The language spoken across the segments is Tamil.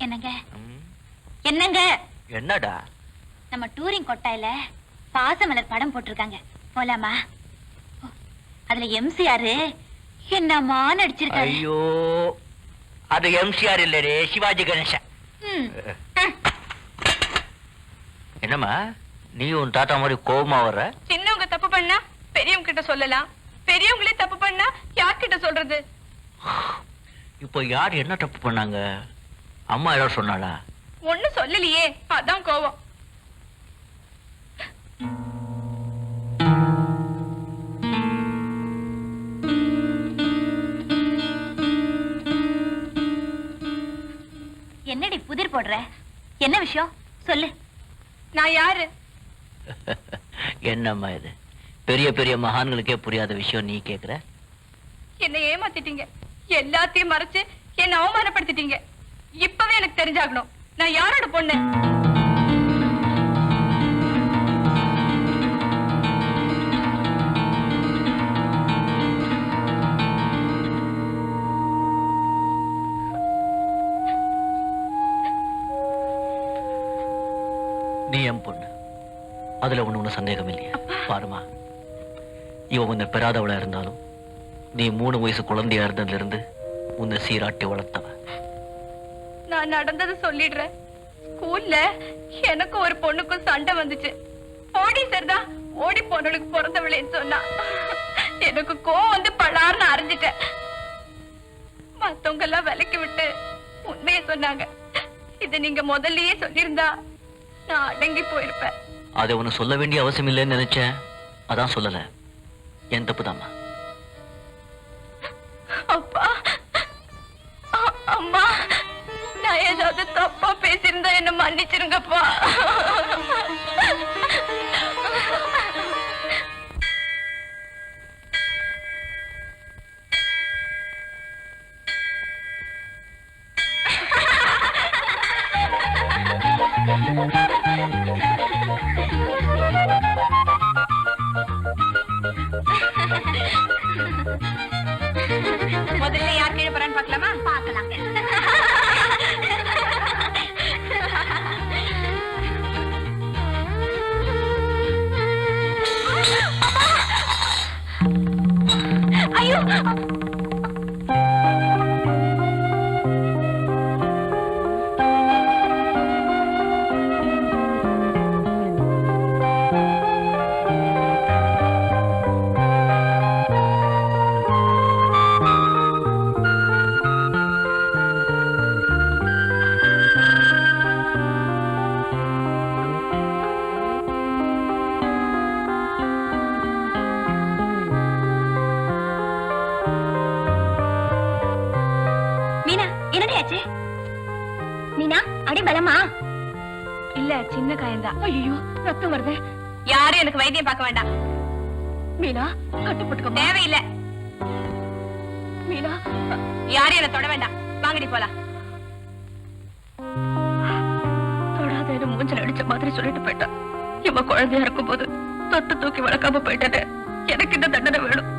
என்னங்க என்னங்க என்னடா? நம்ம டூரிங் கொட்டாயில பாசமலர் படம் போட்டிருக்காங்க, போலாமா? அதுல எம்சிஆர் என்னமா நடிச்சிருக்காரு. ஐயோ, அது எம்சிஆர் இல்லரே, சிவாஜி கணேசன். என்னம்மா நீ உன் தாத்தா மாதிரி கோபமா வர்ற? சின்னவங்க தப்பு பண்ணா பெரியவங்க கிட்ட சொல்லலாம், பெரியவங்களே தப்பு பண்ணா யார்கிட்ட சொல்றது? இப்போ யார் என்ன தப்பு பண்ணாங்க? அம்மா ஏதாவது சொன்னாளா? ஒண்ணு சொல்லலையே, அதான் கோவம். என்னடி புதிர் போடுற? என்ன விஷயம் சொல்லு. நான் யாரு? என்னம்மா இது? பெரிய பெரிய மகான்களுக்கே புரியாத விஷயம் நீ கேக்குற? என்னை ஏமாத்திட்டீங்க, எல்லாத்தையும் மறைச்சு என்ன அவமானப்படுத்திட்டீங்க. இப்பவே எனக்கு தெரிஞ்சாகணும், நான் யாரோட பொண்ணு? நீ என் பொண்ணு, அதுல ஒண்ணு சந்தேகம் இல்லையா? பாருமா, இவ உன்னை பெறாதவளா இருந்தாலும் நீ 3 வயசு குழந்தையா இருந்ததுல இருந்து உன்னை சீராட்டி வளர்த்தவ. நான் நடந்தது சொல்லிடுறேன். ஸ்கூல்ல எனக்கு ஒரு பொண்ணுக்கும் சண்டை வந்துச்சு. ஓடி சரிதான், ஓடி பொண்ணுக்கு பிறந்தவளேன்னு சொன்னா. எனக்கு கோவம் வந்து பலார்னு அரைஞ்சிட்டேன். மத்தவங்க எல்லாம் விலக்கி விட்டு உண்மையை சொன்னாங்க. இத நீங்க முதல்லயே சொல்லியிருந்தா நான் அடங்கி போயிருப்பேன். அதை உனக்கு சொல்ல வேண்டிய அவசியம் இல்லைன்னு நினைச்சேன், அதான் சொல்லல. என் தப்புதாம்மா. அப்பா, அம்மா, நான் ஏதாவது தப்பா பேசியிருந்தா என்ன மன்னிச்சிருங்கப்பா. முதல்ல யார் கீழே போறான்னு பார்க்கலாமா? பார்க்கலாம். ஐயோ, மீனா, அடி பலமா? இல்ல, சின்ன காயந்தா. ஐயோ, ரத்தம் வருது. யாரும் எனக்கு வைத்தியம் பார்க்க வேண்டாம். மீனா, கட்டுப்பட்டுக்க. தேவையில்லை. மீனா, யாரும் என்ன தொட வேண்டாம். வாங்கடி போலாம். தொடாத மூஞ்சல் அடிச்ச மாதிரி சொல்லிட்டு போயிட்டா. இவ குழந்தையா இருக்கும் போது தொட்டு தூக்கி வளர்க்காம போயிட்டே. எனக்கு இந்த தண்டனை வேணும்.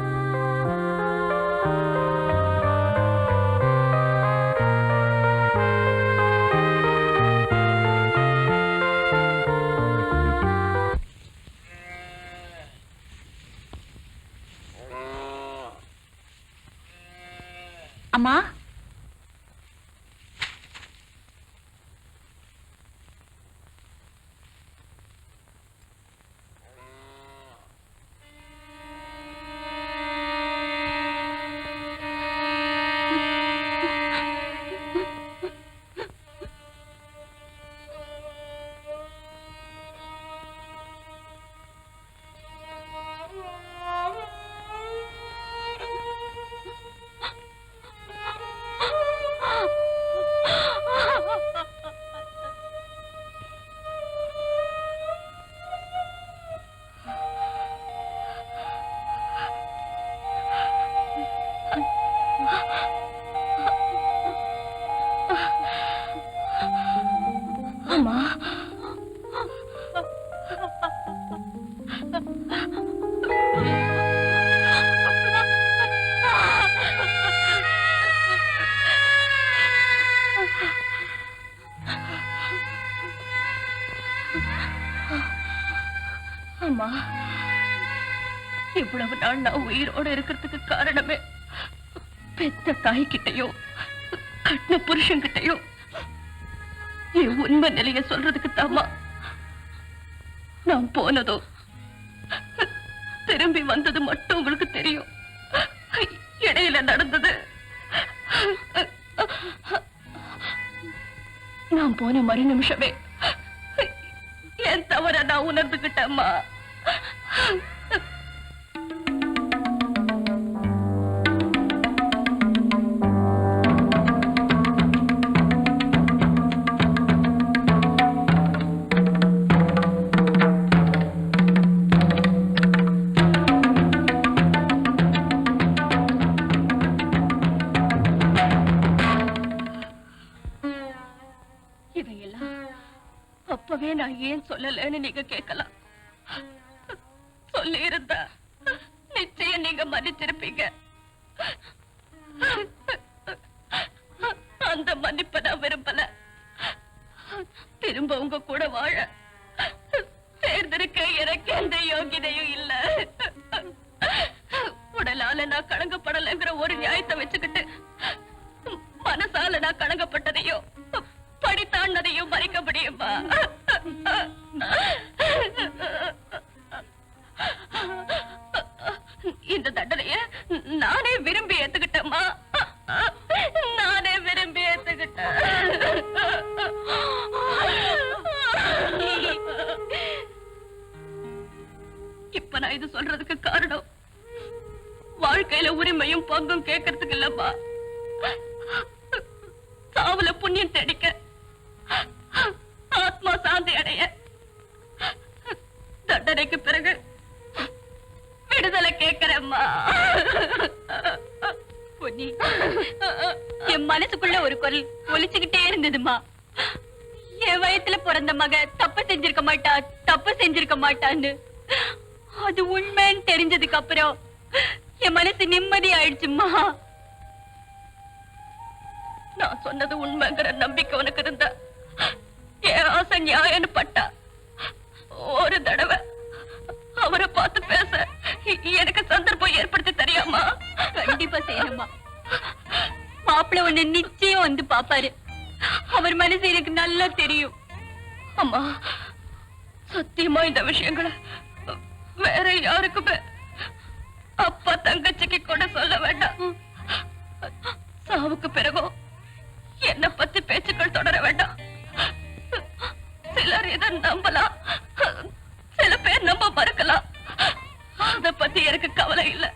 அம்மா, அம்மா, இவ்வளவு நாள் நான் உயிரோட இருக்கிறதுக்கு காரணமே பெத்த தாய்கிட்டயோ கட்டின புருஷன்கிட்டயோ என் உண்மை நிலைய சொல்றதுக்கு தாமா. நான் போனதோ திரும்பி வந்தது மட்டும் உங்களுக்கு தெரியும். இடையில நடந்தது, நான் போன மறு நிமிஷமே என் தவற நான் உணர்ந்துகிட்டேம்மா. இதையெல்லாம் அப்பவே நான் ஏன் சொல்லலன்னு நீங்க கேட்கலாம். சொல்லி இருந்தா நிச்சயம் நீங்க மன்னிச்சிருப்பீங்க. அந்த மன்னிப்பை நான் விரும்பல. திரும்ப உங்க கூட வாழ சேர்ந்திருக்க எனக்கு எந்த யோகிதையும் இல்ல. உடலால நான் கலங்கப்படலைங்கிற ஒரு நியாயத்தை வச்சுக்கிட்டு மனசால நான் கலங்கப்பட்டதையோ படித்தாண்டதையும் மறைக்க முடியுமா? இந்த தண்டனைய நானே விரும்பி ஏத்துக்கிட்டேம்மா. நானே விரும்பி ஏத்துக்கிட்டேன். இப்ப நான் இது சொல்றதுக்கு காரணம் வாழ்க்கையில உரிமையும் பங்கும் கேட்கறதுக்கு இல்லம்மா, சாவுல புண்ணியம் தேடிக்க, ஆத்மா சாந்தி அடைய, தண்டனைக்கு பிறகு விடுதலை கேட்கிறேம்மா. பொன்னி, என் மனசுக்குள்ள ஒரு குரல் ஒலிச்சுக்கிட்டே இருந்ததுமா. என் வயசுல பிறந்த மக தப்பு செஞ்சிருக்க மாட்டா, தப்பு செஞ்சிருக்க மாட்டான்னு. அது உண்மைன்னு தெரிஞ்சதுக்கு அப்புறம் என் மனசு நிம்மதி ஆயிடுச்சுமா. நான் சொன்னது உண்மைங்கிற நம்பிக்கை உனக்கு இருந்தா என் ஆசை நியாயம்னு பட்டா ஒரு தடவை அவரை பார்த்து பேச எனக்கு சந்தர்ப்பம் ஏற்படுத்தி தெரியாமா? கண்டிப்பா செய்யணுமா. மாப்பிள்ள உன்னை நிச்சயம் வந்து பாப்பாரு. அவர் மனசு எனக்கு நல்லா தெரியும். அம்மா, சத்தியமா இந்த விஷயங்களை வேற யாருக்குமே அப்பா தங்கச்சிக்கு கூட சொல்ல வேண்டாம். சாவுக்கு பிறகும் என்ன பத்தி பேச்சுக்கள் தொடர வேண்டாம். சிலர் இதை நம்பலாம், சில பேர் நம்ப மறுக்கலாம். அத பத்தி எனக்கு கவலை இல்லை.